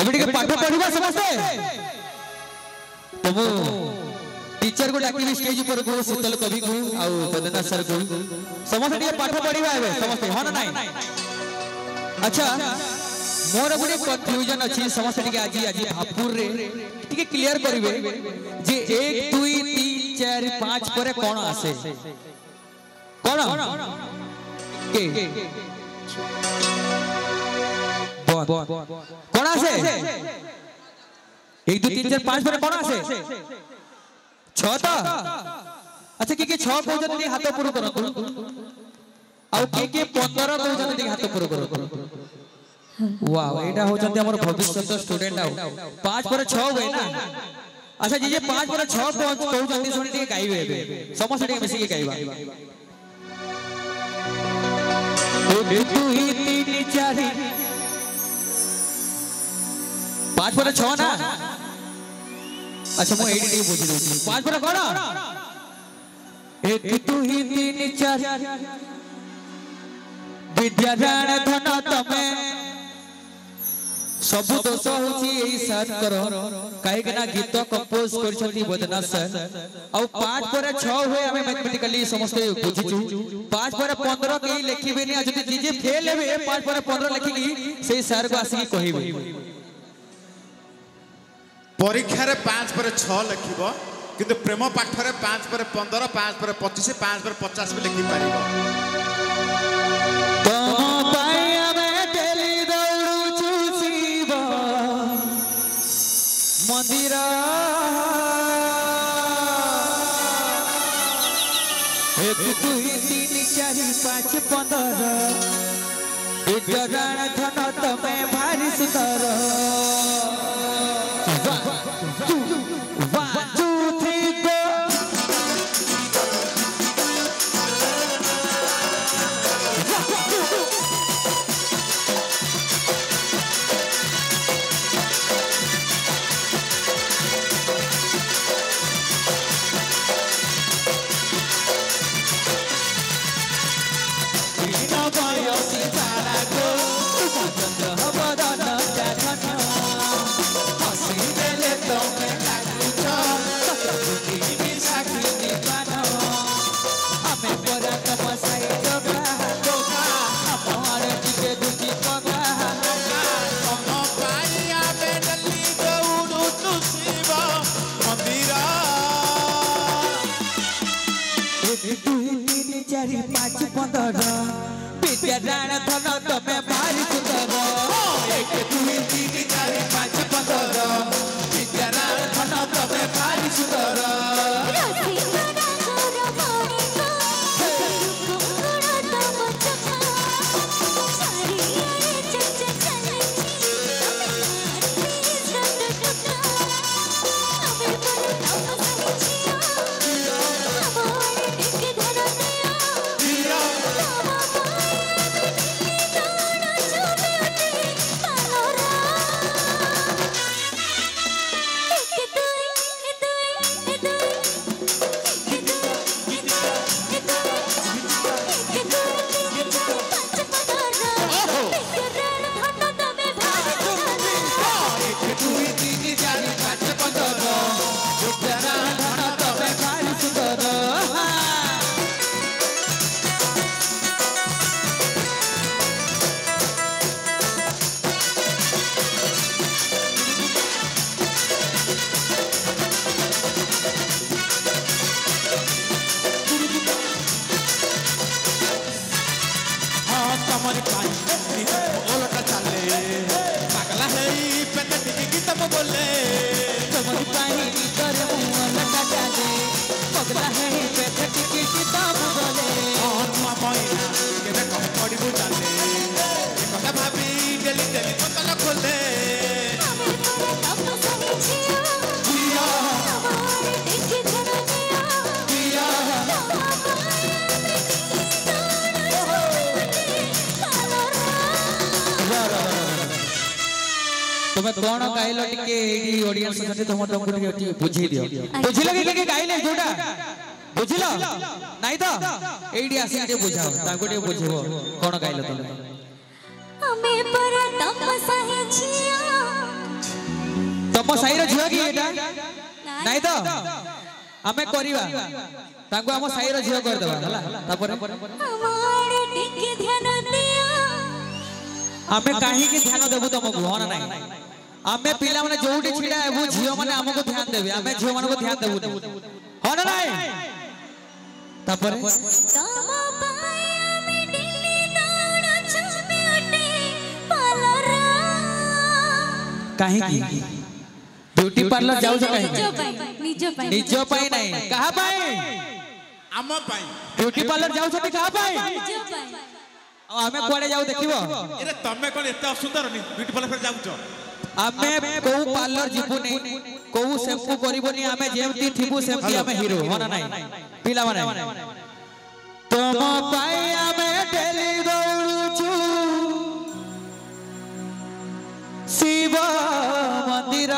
एबे के पाठ पढ़िबा समझते तब टीचर को डाकी स्टेज पर को शीतल कवि को आ बदना सर को समस्त के पाठ पढ़िबा एबे समस्त हो ना नहीं। अच्छा मोर गुडे कंफ्यूजन अछि समस्त के आज आज भापुर रे टिके क्लियर करिवे जे 1 2 3 4 5 परे कोन आसे कोन के कोन आसे 1 2 3 4 5 परे कोन आसे 6 तो अच्छा के 6 को जति हाथ पुरु करो आ के 15 को जति हाथ पुरु करो। वाह एटा हो जंते हमर भविष्य स्टूडेंट आ 5 पर 6 होय ना। अच्छा जी जे 5 पर 6 कहू जंती सुनी के गाइबे समस्त के मिसी के गाइबा 1 2 3 4 5 पर 6 ना। अच्छा मो एडी बुझी दउछी 5 पर कोन 1 2 3 4 विद्या ज्ञान धन तमे सब दोष होची एई सर करो काहे के ना गीत कंपोज करछथि बदना सर आ 5 पर 6 होय हमें मैथमेटिकली समस्त बुझिछु 5 पर 15 के लिखिबे नि जति जे फेल हेबे 5 पर 15 लिखिली सेई सर को आसी कहिबे परीक्षा रे 5 पर 6 लिखिबो किंतु प्रेम पाठ रे 5 पर 15 5 पर 25 5 पर 50 में लिखि पारिबो। मंदिरा 1 2 3 4 5 15 विद्यान धन तमे भारी सुंदर 1 2 3 go विद्यान धन तमे भारी सुंदर 1 2 3 4 5 15 विद्यान धन तमे भारी सुंदर तुम्हें कौन गाइल टिके एडी ऑडियंस सते तुम तुमको टिके बुझी दियो बुझिलो कि गाइले जोटा बुझिलो नहीं तो एडी आसी टिके बुझाओ ताको टिके बुझिबो कौन गाइल तुम हमें पर तम सहे छिया तम साई रो झियो की एटा नाही तो हमें करिवा ताको हम साई रो झियो कर देबा हला तापर हमारे टिके ध्यान दिया हमें काहे के ध्यान देबु तुमको होना नाही हमें पिला माने जोउटी छिडा एबु झियो माने हमको ध्यान देबे हमें झियो माने को ध्यान देबु होना नाही तापर तम पाया में दिल्ली दौड़ छुपे उठे पालरा काहे की ब्यूटी पार्लर जाऊ छ काहे निजो पाई नहीं कहा पाई आम पाई ब्यूटी पार्लर जाऊ छ कहा पाई निजो पाई हमें कुआडे जाऊ देखिबो अरे तमे कोन एते असुंदर नी ब्यूटी पार्लर फेर जाऊ छ हमें को पार्लर जीवुनी को शैम्पू करिवनी हमें जेमती थिबु सेमती हमें हीरो होना नहीं पिला माने तुम पाई हमें डेली दौड़ुछु शिव मंदिर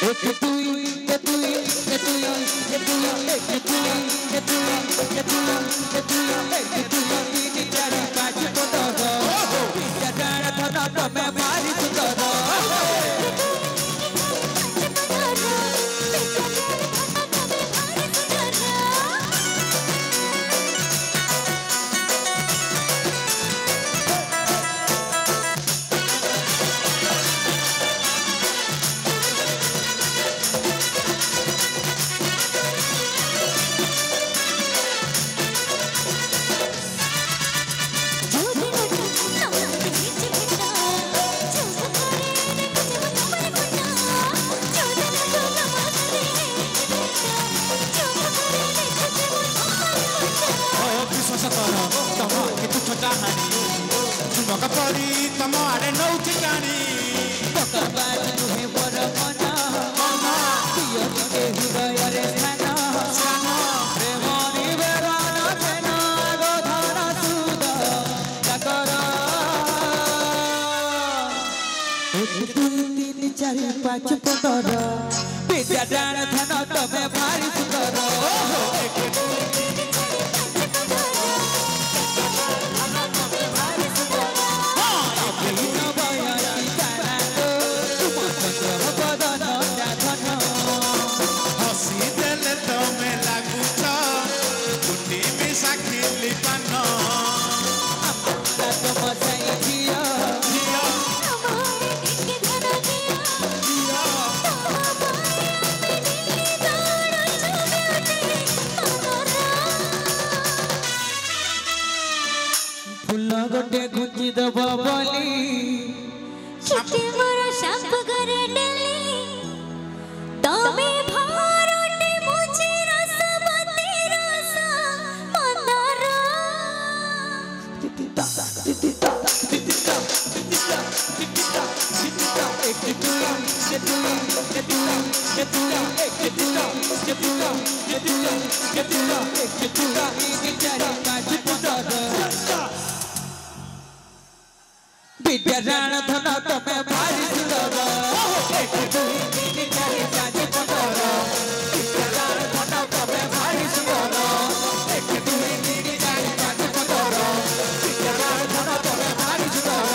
एक तुई के तुई के तुई के तुई के तुई के तुई के तुई के तुई के तुई तीन चार पांच पटो जडाण धन तमे मारी सुंदर परी तम आड़े नौ ठिकानी पकड़बाज तुहे बर मना पियो के हृदय रे स्थान प्रेम निवेदन केन गोधन सुद जाकर एक दुई तीन चार पांच पटर विद्या दान धन तमे भारी सुंदर गोटे गुंजी दब बोली छुट्टी मोर शाप करे डेली तमे भरोटे मुझे रसवती रस मंदार विद्या दान धन तमे भारी सुंदर एक दुई तीन चार पांच पटर विद्या दान धन तमे भारी सुंदर एक दुई तीन चार पांच पटर विद्या दान धन तमे भारी सुंदर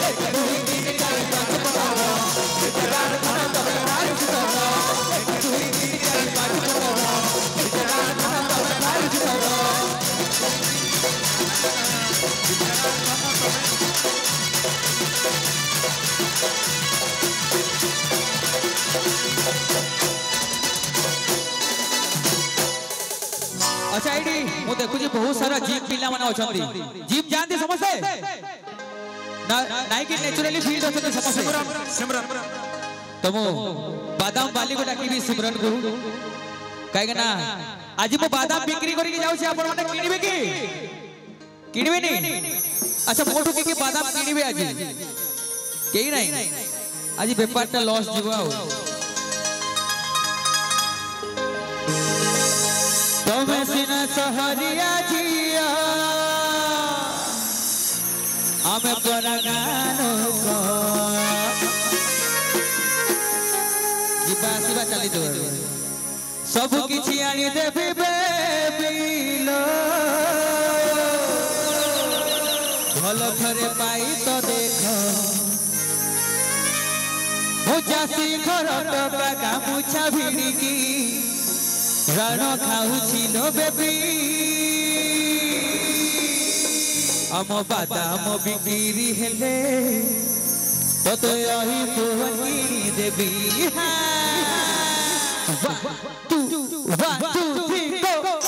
एक दुई तीन चार पांच पटर विद्या दान धन तमे भारी सुंदर एक दुई तीन चार पांच पटर विद्या दान धन तमे भारी सुंदर अच्छा एडी मो देखु जी बहुत सारा जीप पिला माने अछंती जीप जानती समझे ना नाइ कि नेचुरली फील्ड होते समझे सिमरन तमो बादाम बाली को डाकी भी सिमरन को काहे ना आज मो बादाम बिक्री करी के जाउ छी आपण माने किनिबे की किनिबे नी अच्छा मोठो के बादाम किनिबे आज केही नाही आज व्यापारटा लॉस जीव आ तमे सिना सहरिया जिया हमें परगानो को जीवा शिवा चली दो सब किछि आनी देबी बेबिलो भल थरे पाई तो देख चासी घर टका गामुछा भिड़िकी रण खाऊची लो बेबी आम बादाम बिक्री हेले तो यही पुहनी देवी One, two, three, go!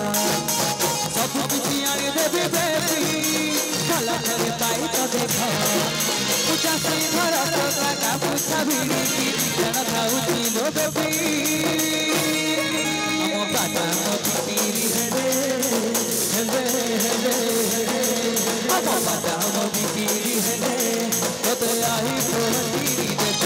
सब किसी आने देवी बेबी भला करे पाई तो देखो पूजा से घर तो का पूछा भिड़ी जन खाऊची लो बेबी हम बाटा मोती पीरी हेले हेले हेले हम बाटा मोती पीरी हेले तो आई कोती देवी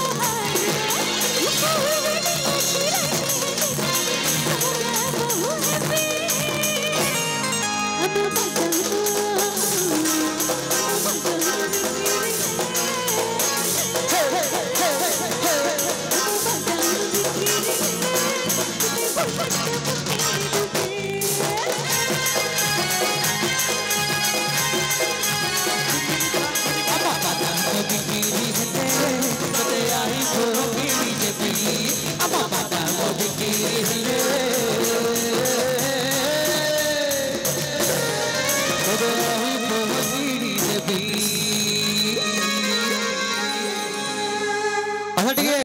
Hey! बदन को